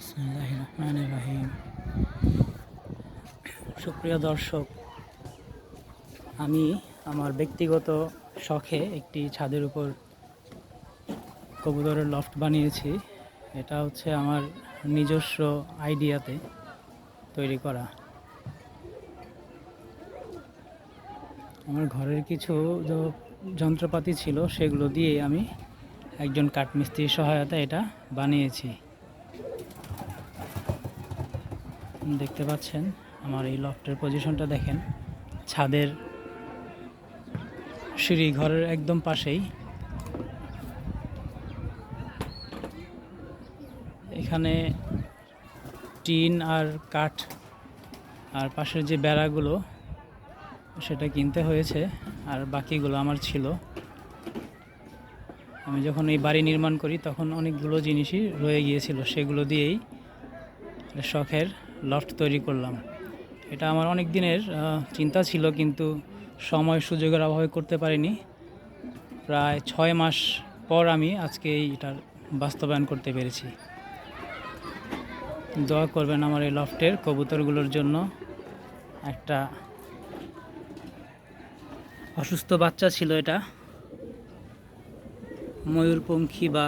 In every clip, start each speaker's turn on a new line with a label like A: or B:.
A: বিসমিল্লাহির রহমানির রহিম। সুপ্রিয় দর্শক, আমি আমার ব্যক্তিগত শখে একটি ছাদের উপর কবুতরের লফট বানিয়েছি। এটা হচ্ছে আমার নিজস্ব আইডিয়াতে তৈরি করা। আমার ঘরের কিছু যন্ত্রপাতি ছিল, সেগুলো দিয়ে আমি একজন কাঠমিস্ত্রির সহায়তায় এটা বানিয়েছি। দেখতে পাচ্ছেন আমার এই লফটের পজিশনটা দেখেন, ছাদের সিঁড়ি ঘরের একদম পাশেই। এখানে টিন আর কাঠ আর পাশের যে বেড়াগুলো সেটা কিনতে হয়েছে, আর বাকিগুলো আমার ছিল। আমি যখন এই বাড়ি নির্মাণ করি তখন অনেকগুলো জিনিসই রয়ে গিয়েছিল, সেগুলো দিয়েই শখের লফট তৈরি করলাম। এটা আমার অনেক দিনের চিন্তা ছিল, কিন্তু সময় সুযোগের অভাবে করতে পারিনি। প্রায় 6 মাস পর আমি আজকে এটার বাস্তবায়ন করতে পেরেছি। দোয়া করবেন আমার এই লফটের কবুতরগুলোর জন্য। একটা অসুস্থ বাচ্চা ছিল, এটা ময়ূরপঙ্খী বা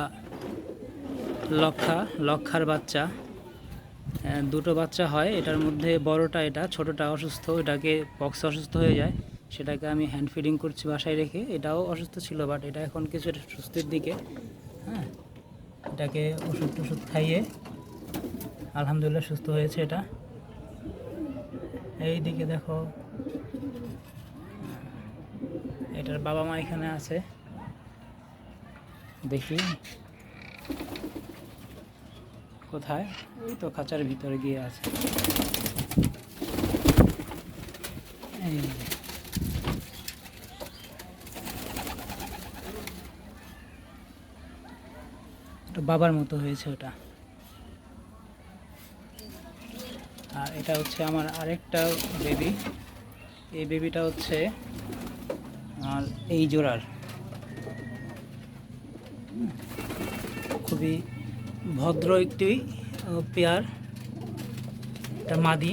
A: লক্ষার বাচ্চা। দুটো বাচ্চা হয়, এটার মধ্যে বড়টা, এটা ছোটটা অসুস্থ, এটাকে পক্স অসুস্থ হয়ে যায়, সেটাকে আমি হ্যান্ড ফিডিং করছি বাসায় রেখে। এটাও অসুস্থ ছিল, বাট এটা এখন কিছু সুস্থের দিকে। হ্যাঁ, এটাকে ওষুধ খাইয়ে আলহামদুলিল্লাহ সুস্থ হয়েছে এটা। এই দিকে দেখো, এটার বাবা মা এখানে আছে, দেখি কোথায়। ওই তো খাঁচার ভিতরে গিয়ে আছে। এই বাবার মতো হয়েছে ওটা। আর এটা হচ্ছে আমার আরেকটা বেবি। এই বেবিটা হচ্ছে আর এই জোড়ার খুবই ভদ্র একটি পেয়ার। এটা মাদি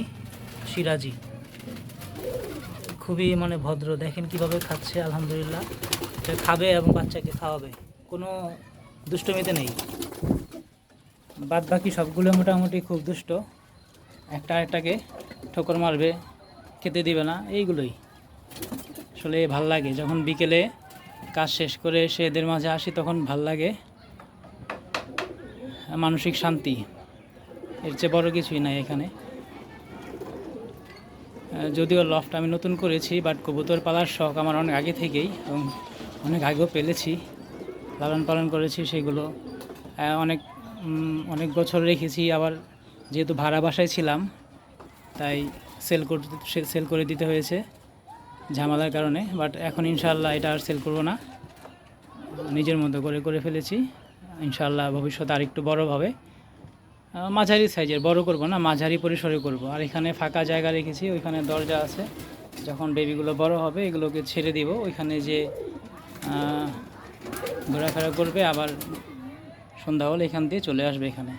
A: সিরাজি, খুবই ভদ্র। দেখেন কিভাবে খাচ্ছে, আলহামদুলিল্লাহ। এটা খাবে এবং বাচ্চাকে খাওয়াবে, কোনো দুষ্টমিতে নেই। বাদ বাকি সবগুলো মোটামুটি খুব দুষ্ট, একটা একটাকে ঠোকর মারবে, খেতে দিবে না, এইগুলোই। আসলে ভাল লাগে যখন বিকেলে কাজ শেষ করে এসে এদের মাঝে আসি, তখন ভাল লাগে, মানসিক শান্তি। এর চেয়ে বড় কিছুই নাই এখানে। যদিও লফট আমি নতুন করেছি, বাট কবুতর পালার শখ আমার অনেক আগে থেকেই, এবং অনেক আগেও পেলেছি, লালন পালন করেছি সেগুলো। অনেক বছর রেখেছি। আবার যেহেতু ভাড়া বাসায় ছিলাম, তাই সেল করে দিতে হয়েছে ঝামেলার কারণে। বাট এখন ইনশাআল্লাহ এটা আর সেল করব না, নিজের মতো করে ফেলেছি। ইনশাআল্লাহ ভবিষ্যতে আরেকটু বড় হবে, মাঝারি সাইজের, বড় করব না, মাঝারি পরিসরে করব। আর এখানে ফাঁকা জায়গা রেখেছি, ওইখানে দরজা আছে। যখন বেবিগুলো বড় হবে এগুলোকে ছেড়ে দিব, ওইখানে যে ঘোরাফেরা করবে, আবার সন্ধ্যা হলে এখান দিয়ে চলে আসবে এখানে।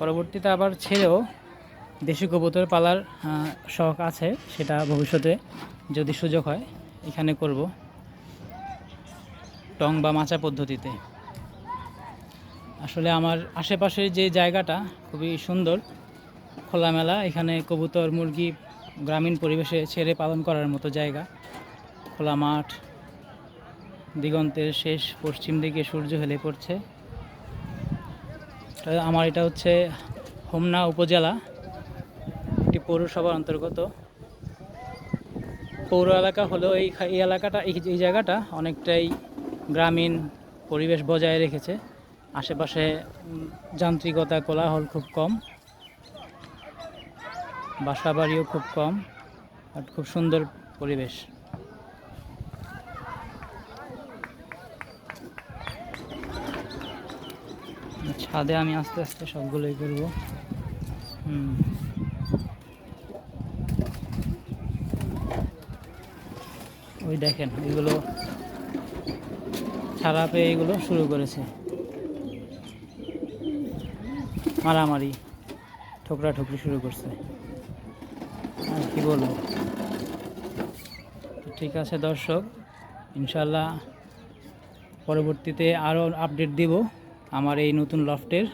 A: পরবর্তীতে আবার ছেড়েও দেশি কবুতর পালার শখ আছে, সেটা ভবিষ্যতে যদি সুযোগ হয় এখানে করব, টং বা মাচা পদ্ধতিতে। আসলে আমার আশেপাশের যে জায়গাটা খুবই সুন্দর, খোলামেলা। এখানে কবুতর মুরগি গ্রামীণ পরিবেশে ছেড়ে পালন করার মতো জায়গা, খোলা মাঠ, দিগন্তের শেষ পশ্চিম দিকে সূর্য হেলে পড়ছে। আমার এটা হচ্ছে হোমনা উপজেলা, একটি পৌরসভার অন্তর্গত। পৌর এলাকা হলেও এই এলাকাটা, এই জায়গাটা অনেকটাই গ্রামীণ পরিবেশ বজায় রেখেছে। আশেপাশে যান্ত্রিকতা, কোলাহল খুব কম, বাসাবাড়িও খুব কম, আর খুব সুন্দর পরিবেশ। ছাদে আমি আস্তে আস্তে সবগুলোই করব। ওই দেখেন, এগুলো ছাড়া পেয়ে এগুলো শুরু করেছে। মারামারি ঠোকরাঠুকরি শুরু করছে। আর কি বলবো। ঠিক আছে দর্শক, ইনশাল্লাহ পরবর্তীতে আরও আপডেট দিব আমার এই নতুন লফটের।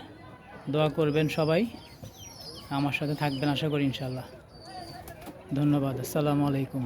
A: দোয়া করবেন সবাই, আমার সাথে থাকবেন আশা করি ইনশাল্লাহ। ধন্যবাদ। আসসালামু আলাইকুম।